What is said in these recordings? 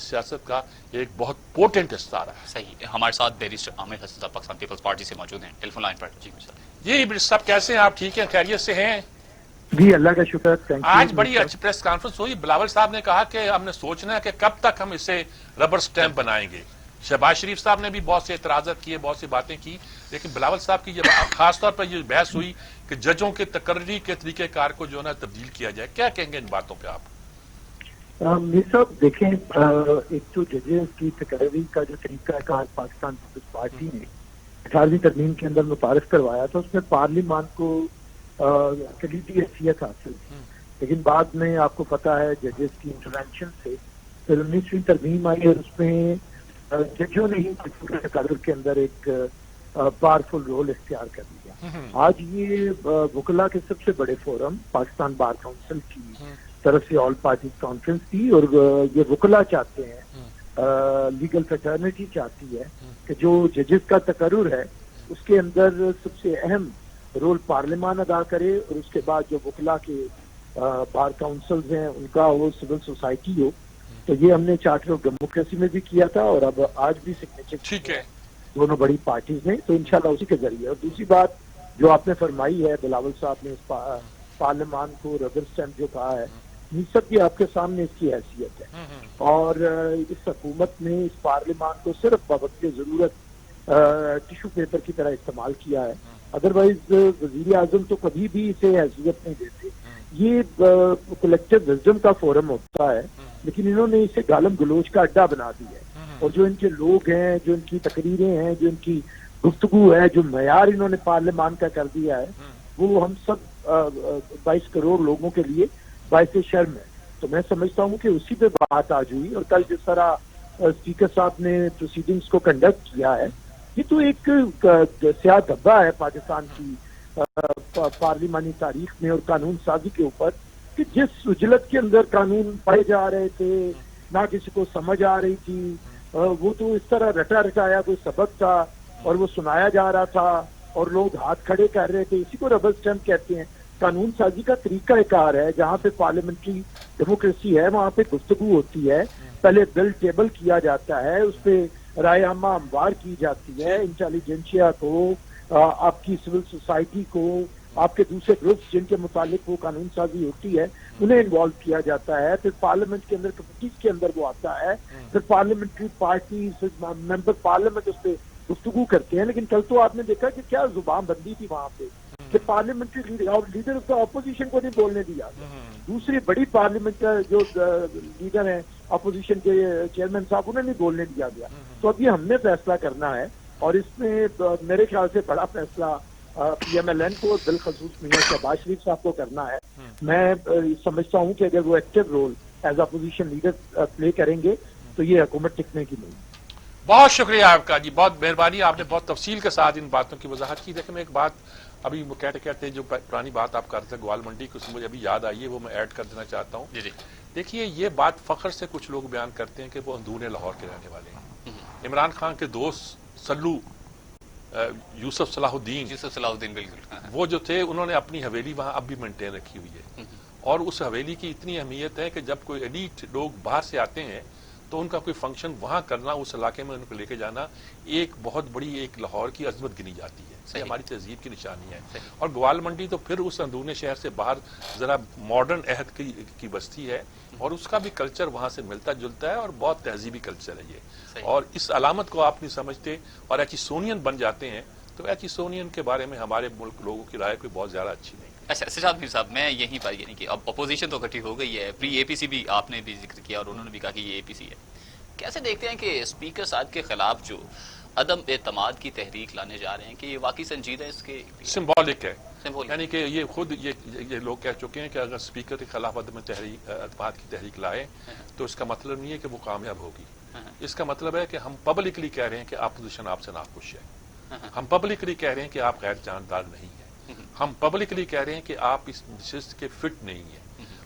سیاست کا ایک بہت پورٹنٹ حصہ رہا ہے. صحیح. ہمارے ساتھ بیرسٹر عامر حسن صاحب پاکستان پیپلز پارٹی سے موجود ہیں ٹیلی فون لائن پر. جی جی صاحب کیسے ہیں آپ؟ ٹھیک ہیں؟ خیریت سے ہیں؟ جی اللہ کا شکر. آج بڑی اچھی پریس کانفرنس ہوئی. بلاول صاحب نے کہا کہ ہم نے سوچنا ہے کہ کب تک ہم اسے ربر سٹیمپ بنائیں گے. شہباز شریف صاحب نے بھی بہت سے اعتراضات کیے، بہت سی باتیں کی، لیکن بلاول صاحب کی خاص طور پر یہ بحث ہوئی کہ ججوں کے تقرری کے طریقہ کار کو جو ہے نا تبدیل کیا جائے. کیا کہیں گے ان باتوں پہ آپ؟ میر صاحب دیکھیں، ایک تو ججز کی تقرری کا جو طریقہ کار پاکستان پیپلز پارٹی نے 18ویں ترمیم کے اندر متعارف کروایا تھا، اس میں پارلیمان کو کلیدی حیثیت حاصل تھی. لیکن بعد میں آپ کو پتا ہے ججز کی انٹروینشن سے پھر 19ویں ترمیم آئی اور اس میں ججوں نے ہی تقرر کے اندر ایک پاورفل رول اختیار کر لیا. آج یہ وکلا کے سب سے بڑے فورم پاکستان بار کونسل کی طرف سے آل پارٹی کانفرنس تھی، اور یہ وکلا چاہتے ہیں، لیگل فیٹرنیٹی چاہتی ہے کہ جو ججز کا تقرر ہے اس کے اندر سب سے اہم رول پارلیمان ادا کرے، اور اس کے بعد جو وکلا کے بار کاؤنسلز ہیں ان کا وہ سول سوسائٹی ہو. تو یہ ہم نے چارٹر آف ڈیموکریسی میں بھی کیا تھا اور اب آج بھی سگنیچر ٹھیک ہے دونوں بڑی پارٹیز نے، تو انشاءاللہ اسی کے ذریعے. اور دوسری بات جو آپ نے فرمائی ہے، بلاول صاحب نے اس پارلیمان کو ربر اسٹیمپ جو کہا ہے، سب کی آپ کے سامنے اس کی حیثیت ہے. اور اس حکومت نے اس پارلیمان کو صرف بوقت ضرورت ٹیشو پیپر کی طرح استعمال کیا ہے. ادروائز وزیر اعظم تو کبھی بھی اسے حیثیت نہیں دیتے. یہ کلیکٹیو وزڈم کا فورم ہوتا ہے، لیکن انہوں نے اسے گالم گلوچ کا اڈا بنا دیا ہے. اور جو ان کے لوگ ہیں، جو ان کی تقریریں ہیں، جو ان کی گفتگو ہے، جو معیار انہوں نے پارلیمان کا کر دیا ہے، وہ ہم سب 22 کروڑ لوگوں کے لیے باعث شرم ہے. تو میں سمجھتا ہوں کہ اسی پہ بات آج ہوئی. اور کل جس طرح اسپیکر صاحب نے پروسیڈنگز کو کنڈکٹ کیا ہے، یہ تو ایک سیاہ دھبا ہے پاکستان کی پارلیمانی تاریخ میں اور قانون سازی کے اوپر، کہ جس اجلت کے اندر قانون پڑھے جا رہے تھے، نہ کسی کو سمجھ آ رہی تھی، وہ تو اس طرح رٹا رٹایا کوئی سبق تھا اور وہ سنایا جا رہا تھا اور لوگ ہاتھ کھڑے کر رہے تھے. اسی کو ربر اسٹیمپ کہتے ہیں. قانون سازی کا طریقہ کار ہے. جہاں پہ پارلیمنٹری ڈیموکریسی ہے وہاں پہ گفتگو ہوتی ہے، پہلے بل ٹیبل کیا جاتا ہے، اس پہ رائے عامہ ہموار کی جاتی ہے، انٹیلیجنسیا کو، آپ کی سول سوسائٹی کو، آپ کے دوسرے گروپس جن کے متعلق وہ قانون سازی ہوتی ہے انہیں انوالو کیا جاتا ہے. پھر پارلیمنٹ کے اندر کمیٹیز کے اندر وہ آتا ہے، پھر پارلیمنٹری پارٹیز ممبر پارلیمنٹ اس پہ گفتگو کرتے ہیں. لیکن کل تو آپ نے دیکھا کہ کیا زبان بندی تھی وہاں پہ، کہ parliamentary leader of the opposition کو نہیں بولنے دیا. دوسری بڑی پارلیمنٹ جو لیڈر ہیں اپوزیشن کے چیئرمین صاحب، انہیں نہیں بولنے دیا گیا. تو اب یہ ہم نے فیصلہ کرنا ہے، اور اس میں میرے خیال سے بڑا فیصلہ پی ایم ایل این کو، بالخصوص میاں شہباز شریف صاحب کو کرنا ہے. میں سمجھتا ہوں کہ اگر وہ active role as opposition leader play کریں گے تو یہ حکومت ٹکنے کی نہیں. بہت شکریہ آپ کا جی، بہت مہربانی. آپ نے بہت تفصیل کے ساتھ ان باتوں کی وضاحت کی. دیکھیں میں ایک بات ابھی وہ کہتے جو پرانی بات آپ کر رہے تھے گوال منڈی کی، اس میں مجھے ابھی یاد آئی ہے، وہ میں ایڈ کر دینا چاہتا ہوں. جی دیکھیے یہ بات فخر سے کچھ لوگ بیان کرتے ہیں کہ وہ اندرون لاہور کے رہنے والے ہیں. عمران خان کے دوست سلو یوسف صلاح الدین بالکل، وہ جو تھے انہوں نے اپنی حویلی وہاں اب بھی مینٹین رکھی ہوئی ہے. اور اس حویلی کی اتنی اہمیت ہے کہ جب کوئی ایلیٹ لوگ باہر سے آتے ہیں تو ان کا کوئی فنکشن وہاں کرنا، اس علاقے میں ان کو لے کے جانا ایک بہت بڑی ایک لاہور کی عظمت گنی جاتی ہے. یہ ہماری تہذیب کی نشانی ہے. اور گوال منڈی تو پھر اس اندرون شہر سے باہر ذرا ماڈرن عہد کی بستی ہے، اور اس کا بھی کلچر وہاں سے ملتا جلتا ہے اور بہت تہذیبی کلچر ہے یہ. اور اس علامت کو آپ نہیں سمجھتے اور ایچیسونین بن جاتے ہیں، تو ایچیسونین کے بارے میں ہمارے ملک لوگوں کی رائے کوئی بہت زیادہ اچھی نہیں. اچھا سجاد میر صاحب، میں یہیں پر یعنی کہ اب اپوزیشن تو اکٹھی ہو گئی ہے، پری اے پی سی بھی آپ نے بھی ذکر کیا اور انہوں نے بھی کہا کہ یہ اے پی سی ہے. کیسے دیکھتے ہیں کہ اسپیکر صاحب کے خلاف جو عدم اعتماد کی تحریک لانے جا رہے ہیں کہ یہ واقعی سنجیدہ اس کے سمبولک ہے؟ یعنی کہ یہ خود یہ لوگ کہہ چکے ہیں کہ اگر اسپیکر کے خلاف عدم اعتماد کی تحریک لائے تو اس کا مطلب نہیں ہے کہ وہ کامیاب ہوگی. اس کا مطلب ہے کہ ہم پبلکلی کہہ رہے ہیں کہ اپوزیشن آپ سے ناخوش ہے. ہم پبلکلی کہہ رہے ہیں کہ آپ غیر جاندار نہیں ہیں. ہم پبلکلی کہہ رہے ہیں کہ آپ اس نشست کے فٹ نہیں ہیں.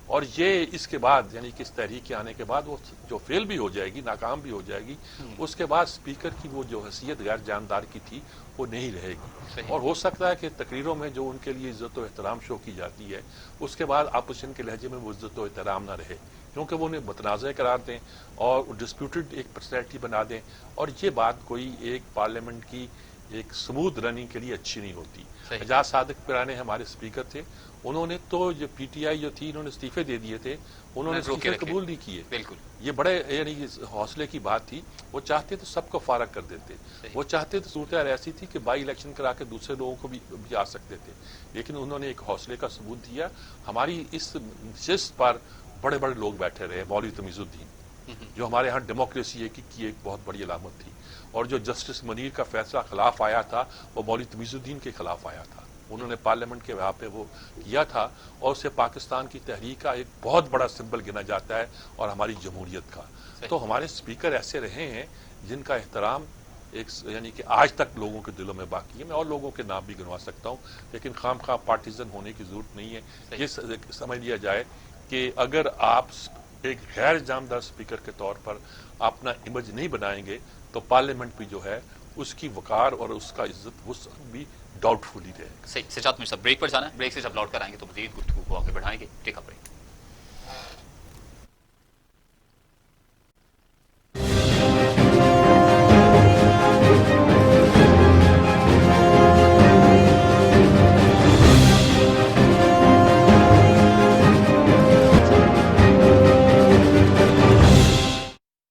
اور یہ اس کے بعد یعنی کہ اس تحریک کے آنے کے بعد وہ جو فیل بھی ہو جائے گی، ناکام بھی ہو جائے گی، اس کے بعد اسپیکر کی وہ جو حیثیت غیر جاندار کی تھی وہ نہیں رہے گی. اور ہو سکتا ہے کہ تقریروں میں جو ان کے لیے عزت و احترام شو کی جاتی ہے اس کے بعد اپوزیشن کے لہجے میں وہ عزت و احترام نہ رہے. کیونکہ وہ انہیں متنازع قرار دیں اور ڈسپیوٹڈ ایک پرسنالٹی بنا دیں، اور یہ بات کوئی ایک پارلیمنٹ کی ایک سموتھ رننگ کے لیے اچھی نہیں ہوتی. صحیح. اعجاز صادق پرانے ہمارے اسپیکر تھے، انہوں نے تو جو پی ٹی آئی جو تھی انہوں نے استعفے دے دیے تھے، انہوں نے روک کے استعفے رکھے. قبول نہیں کیے. بالکل. یہ بڑے یعنی حوصلے کی بات تھی. وہ چاہتے تو سب کو فارغ کر دیتے، صحیح. وہ چاہتے تو صورتحال ایسی تھی کہ بائی الیکشن کرا کے دوسرے لوگوں کو بھی آ سکتے تھے، لیکن انہوں نے ایک حوصلے کا ثبوت دیا. ہماری اس نشست پر بڑے بڑے لوگ بیٹھے رہے، مولوی تمیز الدین جو ہمارے ہاں ڈیموکریسی کی ایک بہت بڑی علامت تھی، اور جو جسٹس منیر کا فیصلہ خلاف آیا تھا وہ مولوی تمیز الدین کے خلاف آیا تھا. انہوں نے پارلیمنٹ کے وہاں پہ وہ کیا تھا، اور اسے پاکستان کی تحریک کا ایک بہت بڑا سمبل گنا جاتا ہے اور ہماری جمہوریت کا. تو ہمارے اسپیکر ایسے رہے ہیں جن کا احترام ایک یعنی کہ آج تک لوگوں کے دلوں میں باقی ہے. میں اور لوگوں کے نام بھی گنوا سکتا ہوں، لیکن خام خواہ پارٹیزن ہونے کی ضرورت نہیں ہے. یہ سمجھ لیا جائے کہ اگر آپ ایک غیر جانبدار اسپیکر کے طور پر اپنا امیج نہیں بنائیں گے تو پارلیمنٹ بھی جو ہے اس کی وقار اور اس کا عزت وہ بھی ڈاؤٹ فل ہی رہے گا. صحیح. سجاد مجھ سے بریک پر جانا ہے، بریک سے جب لوٹ کر آئیں گے تو مزید گفتگو کو آگے بڑھائیں گے. ٹیک اپ بریک.